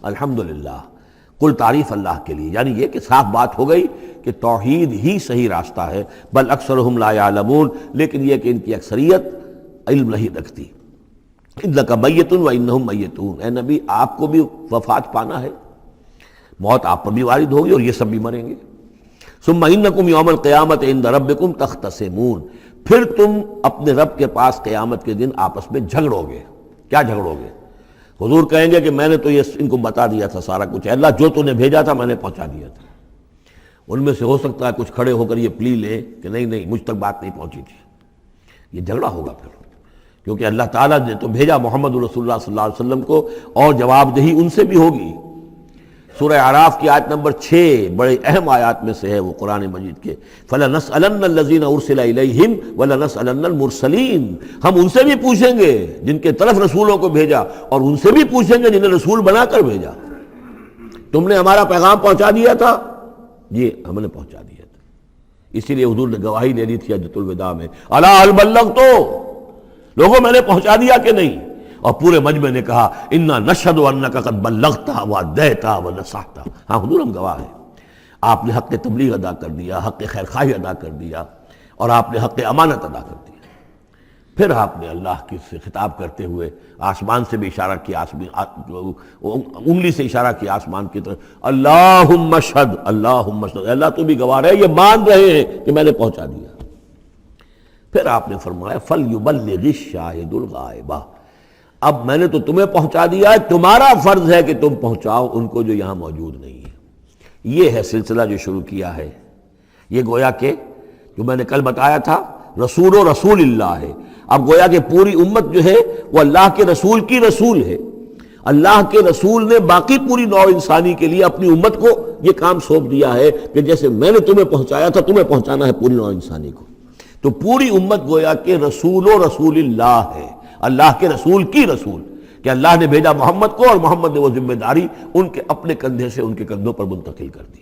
الحمدللہ، کل تعریف اللہ کے لیے، یعنی یہ کہ صاف بات ہو گئی کہ توحید ہی صحیح راستہ ہے، بل اکثرہم لا یعلمون، لیکن یہ کہ ان کی اکثریت علم نہیں رکھتی۔ انک میت و انہم میتون، اے نبی آپ کو بھی وفات پانا ہے، موت آپ پر بھی وارد ہوگی اور یہ سب بھی مریں گے۔ ثم انکم یوم القیامت عند ربکم تختصمون، پھر تم اپنے رب کے پاس قیامت کے دن آپس میں جھگڑو گے۔ کیا جھگڑو گے؟ حضور کہیں گے کہ میں نے تو یہ ان کو بتا دیا تھا سارا کچھ، اللہ جو تو نے بھیجا تھا میں نے پہنچا دیا تھا۔ ان میں سے ہو سکتا ہے کچھ کھڑے ہو کر یہ پلی لیں کہ نہیں مجھ تک بات نہیں پہنچی تھی، یہ جھگڑا ہوگا پھر، کیونکہ اللہ تعالیٰ نے تو بھیجا محمد رسول اللہ صلی اللہ علیہ وسلم کو، اور جواب دہی ان سے بھی ہوگی۔ سورہ اعراف کی آیت نمبر 6 بڑے اہم آیات میں سے ہے وہ قرآن مجید کے، فَلَنَسْأَلَنَّ الَّذِينَ أُرْسِلَ إِلَيْهِمْ وَلَنَسْأَلَنَّ الْمُرْسَلِينَ، ہم ان سے بھی پوچھیں گے جن کے طرف رسولوں کو بھیجا، اور ان سے بھی پوچھیں گے جنہیں رسول بنا کر بھیجا۔ تم نے ہمارا پیغام پہنچا دیا تھا؟ جی ہم نے پہنچا دیا تھا۔ اسی لیے حضور نے گواہی دے دی تھی حجۃ الوداع میں، الا هل بلغت، لوگوں میں نے پہنچا دیا کہ نہیں؟ اور پورے مجمع نے کہا انا نشہد انک قد بلغت وادیت ونصحت، ہاں حضور ہم گواہ ہیں، آپ نے حق تبلیغ ادا کر دیا، حق خیر خواہی ادا کر دیا، اور آپ نے حق امانت ادا کر دیا۔ پھر آپ نے اللہ کی سے خطاب کرتے ہوئے آسمان سے بھی اشارہ کیا، انگلی سے اشارہ کیا آسمان کی طرف، اللہم اشہد، اللہم اشہد، اللہ تو بھی گواہ ہے، یہ مان رہے ہیں کہ میں نے پہنچا دیا۔ پھر آپ نے فرمایا فَلْيُبَلِّغِ الشَّاهِدُ الْغَائِبَ، اب میں نے تو تمہیں پہنچا دیا ہے، تمہارا فرض ہے کہ تم پہنچاؤ ان کو جو یہاں موجود نہیں ہے۔ یہ ہے سلسلہ جو شروع کیا ہے، یہ گویا کہ جو میں نے کل بتایا تھا رسول و رسول اللہ ہے۔ اب گویا کہ پوری امت جو ہے وہ اللہ کے رسول کی رسول ہے، اللہ کے رسول نے باقی پوری نوع انسانی کے لیے اپنی امت کو یہ کام سونپ دیا ہے کہ جیسے میں نے تمہیں پہنچایا تھا تمہیں پہنچانا ہے پوری نوع انسانی کو۔ تو پوری امت گویا کہ رسول و رسول اللہ ہے، اللہ کے رسول کی رسول، کہ اللہ نے بھیجا محمد کو، اور محمد نے وہ ذمہ داری ان کے اپنے کندھے سے ان کے کندھوں پر منتقل کر دی۔